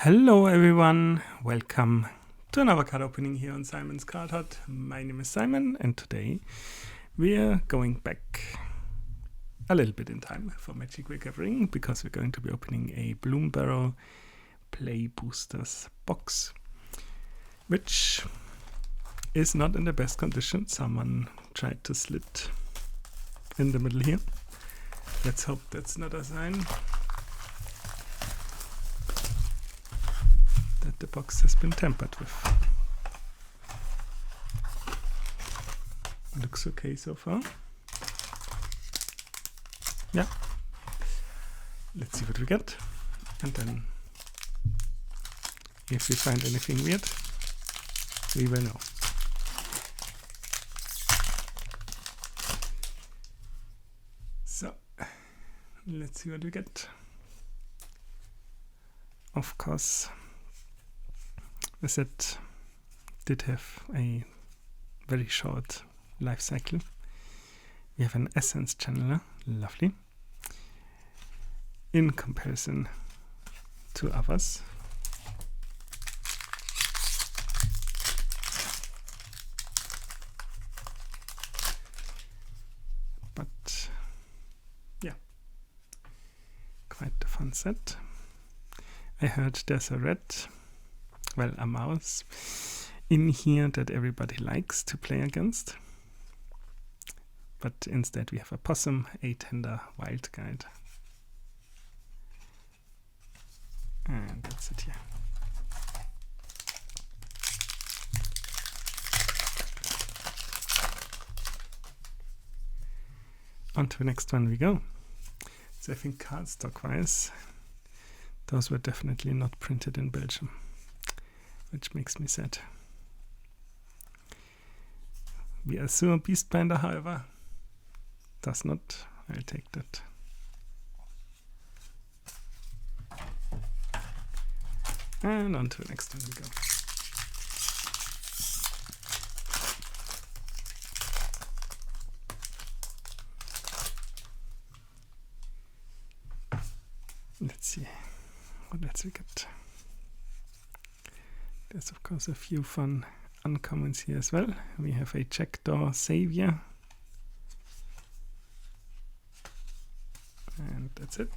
Hello everyone, welcome to another card opening here on Simon's Card Hut. My name is Simon and today we're going back a little bit in time for Magic the Gathering because we're going to be opening a Bloomburrow Play Boosters box, which is not in the best condition. Someone tried to slit in the middle here. Let's hope that's not a sign that the box has been tampered with. Looks okay so far. Yeah. Let's see what we get. And then if we find anything weird, we will know. So, let's see what we get. Of course, the set did have a very short life cycle. We have an essence channeler, lovely, in comparison to others. But yeah, quite the fun set. I heard there's a a mouse in here that everybody likes to play against. But instead we have a possum, a tender wild guide. And that's it here. On to the next one we go. So I think cardstock wise, those were definitely not printed in Belgium, which makes me sad. The Azure Beastbinder, however, does not. I'll take that. And on to the next one we go. Let's see what else we get. There's of course a few fun uncommons here as well. We have a Jackdaw Savior. And that's it.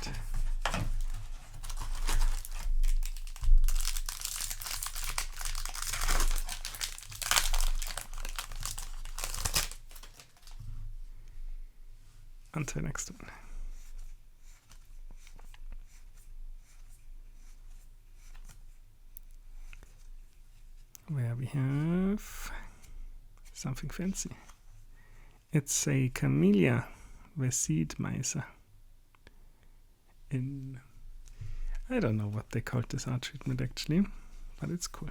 On to the next one. Where we have something fancy. It's a Camellia with Seed Miser. I don't know what they called this art treatment actually, but it's cool.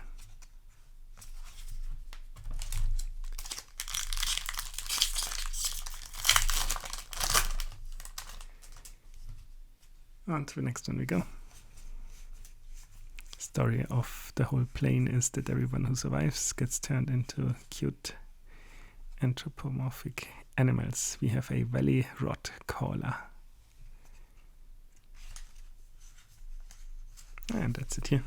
On to the next one we go. Story of the whole plane is that everyone who survives gets turned into cute anthropomorphic animals. We have a Valley Rot Caller. And that's it here.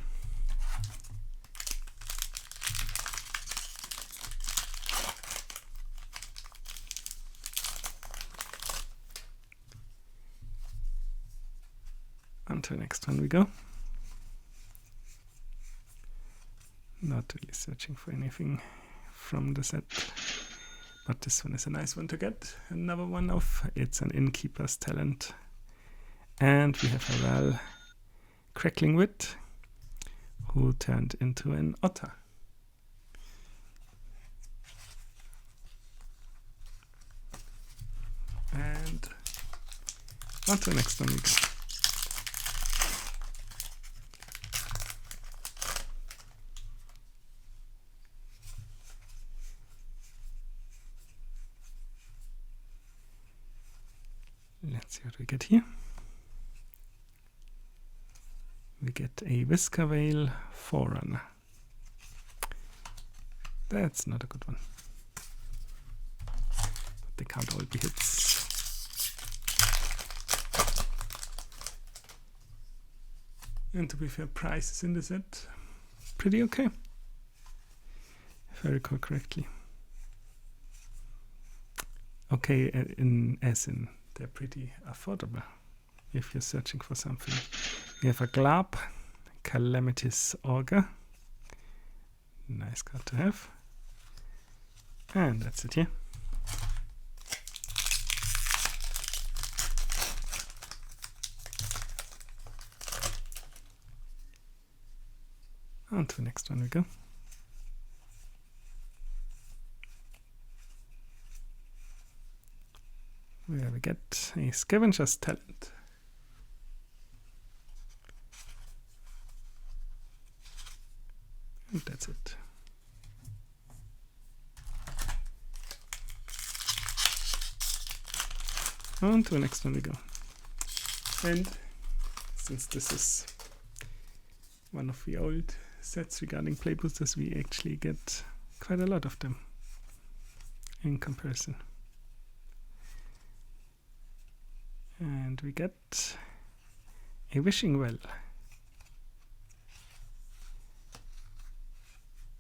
On to the next one we go. Not really searching for anything from the set, but this one is a nice one to get. Another one of it's an Innkeeper's Talent. And we have a Val Crackling Wit, who turned into an otter. And on to the next one we go. Let's see what we get here. We get a Whisker Veil Forerunner. That's not a good one. But they can't all be hits. And to be fair, prices in the set pretty okay, if I recall correctly. Okay, as in they're pretty affordable if you're searching for something. We have a Glab, Calamity's Augur. Nice card to have. And that's it here. On to the next one we go. Where we get a Scavenger's Talent. And that's it. On to the next one we go. And since this is one of the old sets regarding play boosters, we actually get quite a lot of them in comparison. And we get a Wishing Well.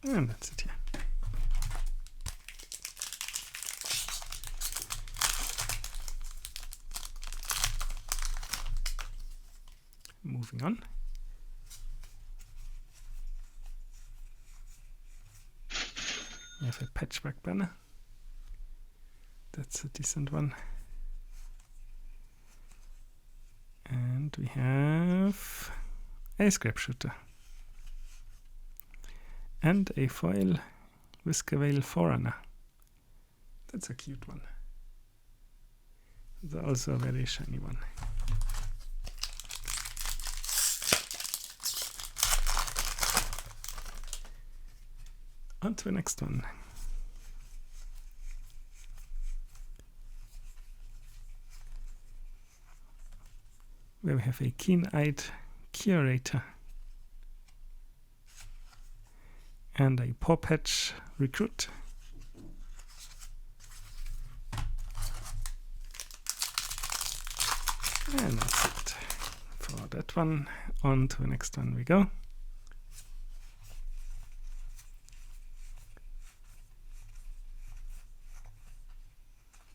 And that's it here. Moving on. We have a Patchwork Banner. That's a decent one. And we have a Scrap Shooter. And a foil Whiskavale Forerunner. That's a cute one. It's also a very shiny one. On to the next one. Where we have a Keen-Eyed Curator and a Paw Patch Recruit. And that's it for that one. On to the next one we go.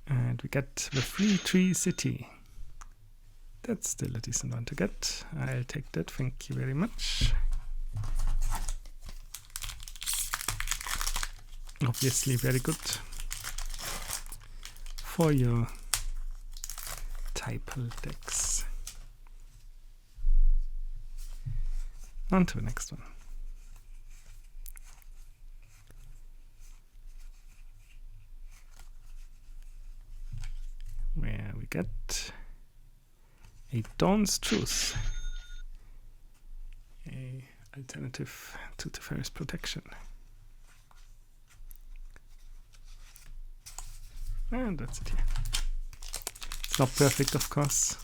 And we get the Free Tree City. That's still a decent one to get. I'll take that, thank you very much. Obviously very good for your Typal decks. On to the next one. Where we get a Dawn's Truth, a alternative to Teferi's Protection. And that's it here. It's not perfect, of course,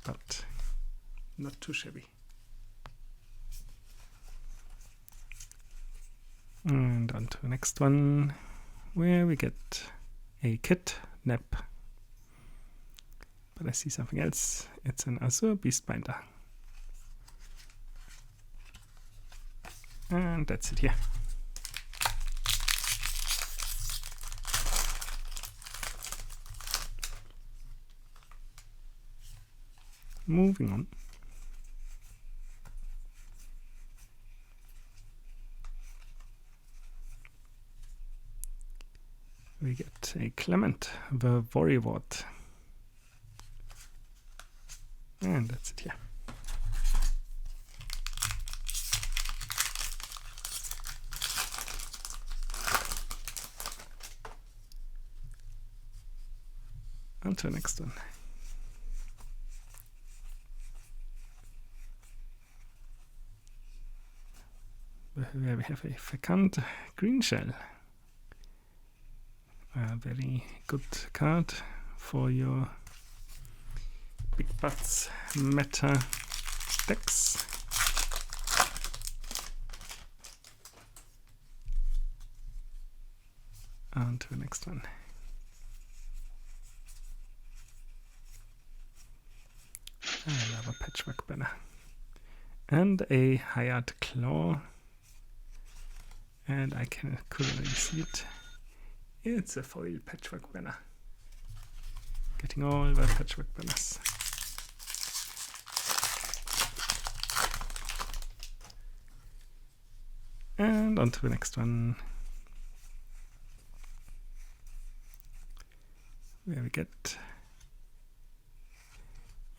but not too shabby. And on to the next one, where we get a Kidnap. But I see something else. It's an Azure Beastbinder. And that's it here. Moving on. We get a Clement the Worrywart. And that's it here. On to the next one. Where we have a Fecund Green Shell. A very good card for your big butts meta decks. On to the next one. Another patchwork banner. And a hired claw. And I could already see it. It's a foil patchwork banner. Getting all the patchwork banners. And on to the next one. Where we get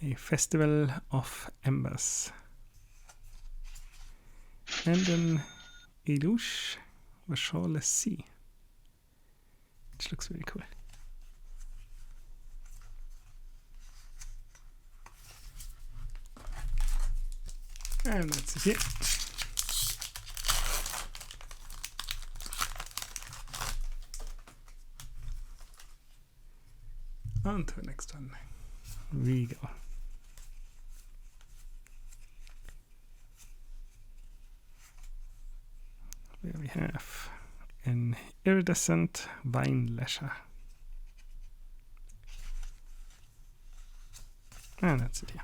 a Festival of Embers. And an Eluche, the Shoreless Sea. Which looks very cool. And that's it here. On to the next one. We go. There we have an iridescent vine lasher. And that's it here.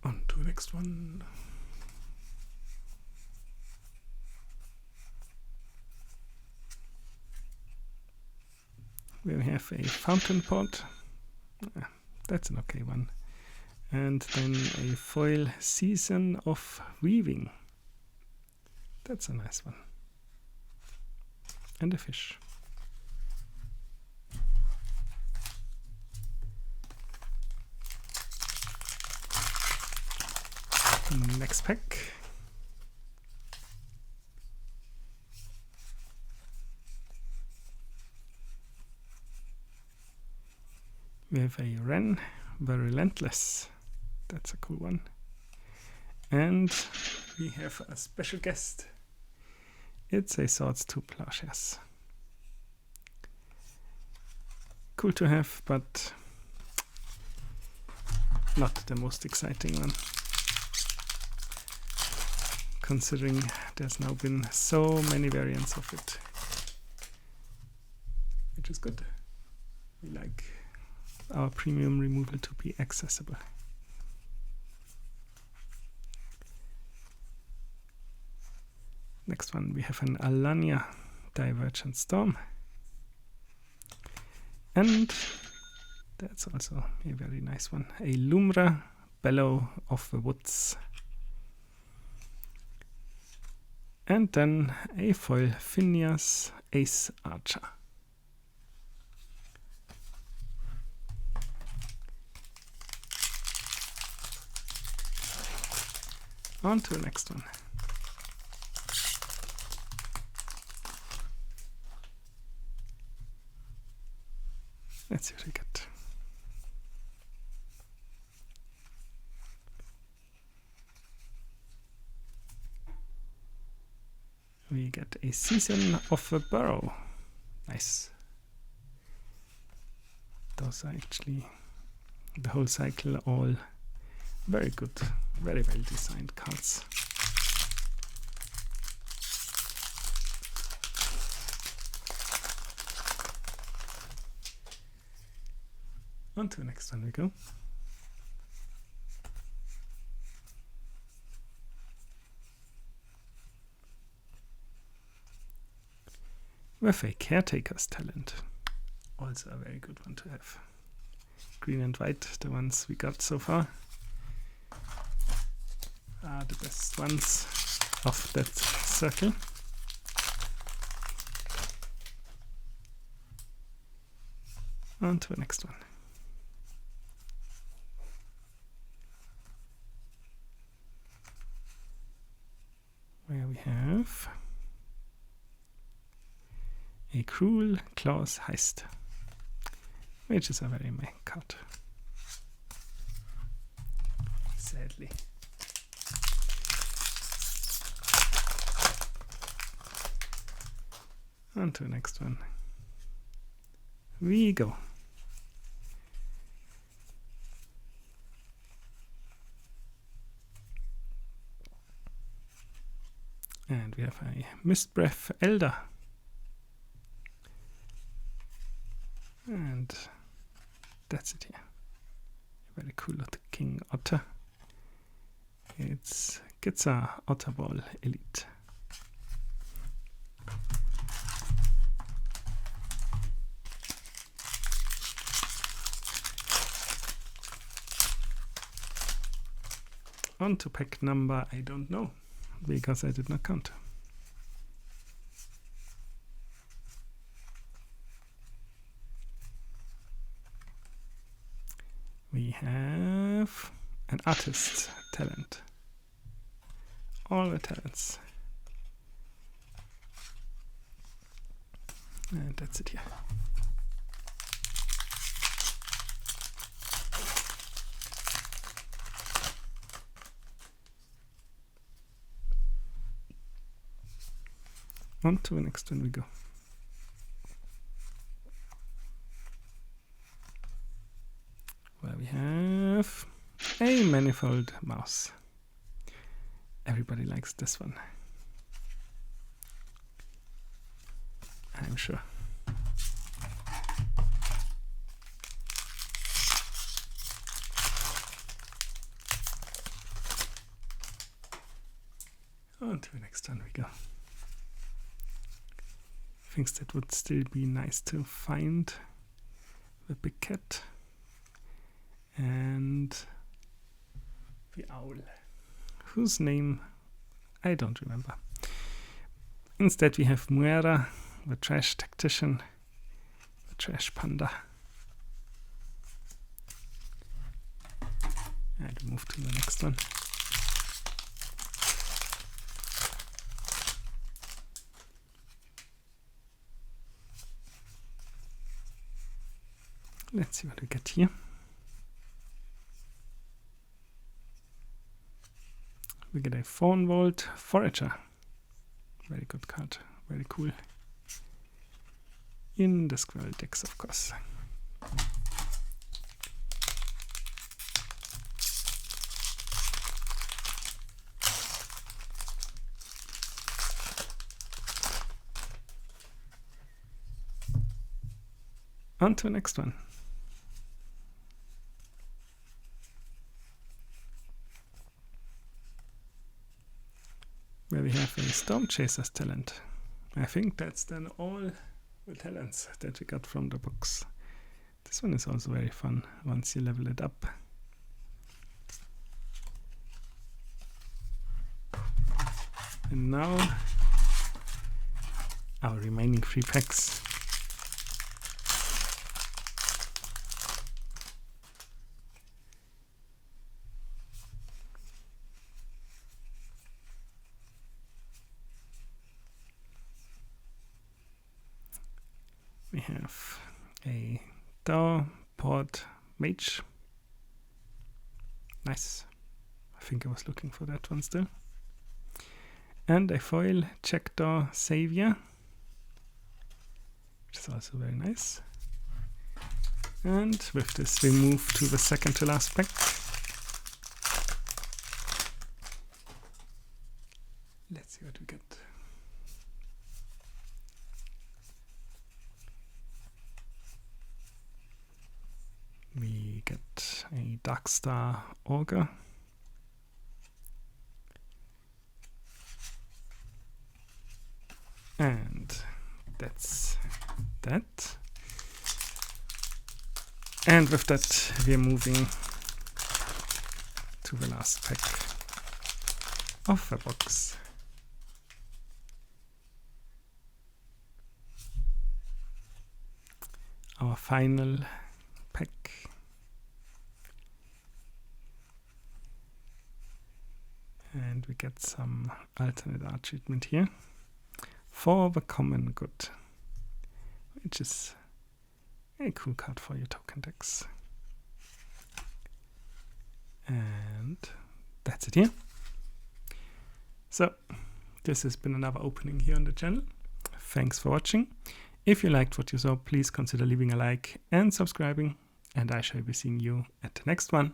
On to the next one. We have a fountain pot. That's an okay one. And then a foil Season of Weaving. That's a nice one. And a fish. Next pack. We have a Wren, the Relentless. That's a cool one. And we have a special guest. It's a Swords to Plowshares. Cool to have, but not the most exciting one. Considering there's now been so many variants of it. Which is good. We like our premium removal to be accessible. Next one, we have an Alania Divergent Storm. And that's also a very nice one. A Lumra Bellow of the Woods. And then a foil Phineas Ace Archer. On to the next one. Let's see what we get. We get a Season of the Burrow. Nice. Those are actually the whole cycle all very good, very well designed cards. On to the next one we go. With a Caretaker's Talent. Also a very good one to have. Green and white, the ones we got so far, are the best ones of that circle. On to the next one. Where we have a Cruel Claws Heist, which is a very main card. Sadly. On to the next one. We go. And we have a Mist Breath Elder And that's it here. Very cool little King Otter. It's Gitza Otter Ball Elite. On to pack number, I don't know, because I did not count. We have an artist's talent. All the talents. And that's it here. On to the next one we go. Where we have a manifold mouse. Everybody likes this one, I'm sure. On to the next one we go. Things that would still be nice to find: the big cat and the owl, whose name I don't remember. Instead we have Muera, the trash tactician, the trash panda. And move to the next one. Let's see what we get here. We get a Fawnvolt Forager. Very good card. Very cool. In the Squirrel decks, of course. On to the next one. Where we have a Storm Chaser's talent. I think that's then all the talents that we got from the box. This one is also very fun once you level it up. And now our remaining 3 packs. We have a Dow Port Mage. Nice. I think I was looking for that one still. And a foil Jackdaw Savior, which is also very nice. And with this we move to the second to last pack. Let's see what we get. We get a Darkstar Augur. And that's that. And with that we are moving to the last pack of the box. Our final pack. And we get some alternate art treatment here for the common good, which is a cool card for your token decks. And that's it here. So this has been another opening here on the channel. Thanks for watching. If you liked what you saw, please consider leaving a like and subscribing, and I shall be seeing you at the next one.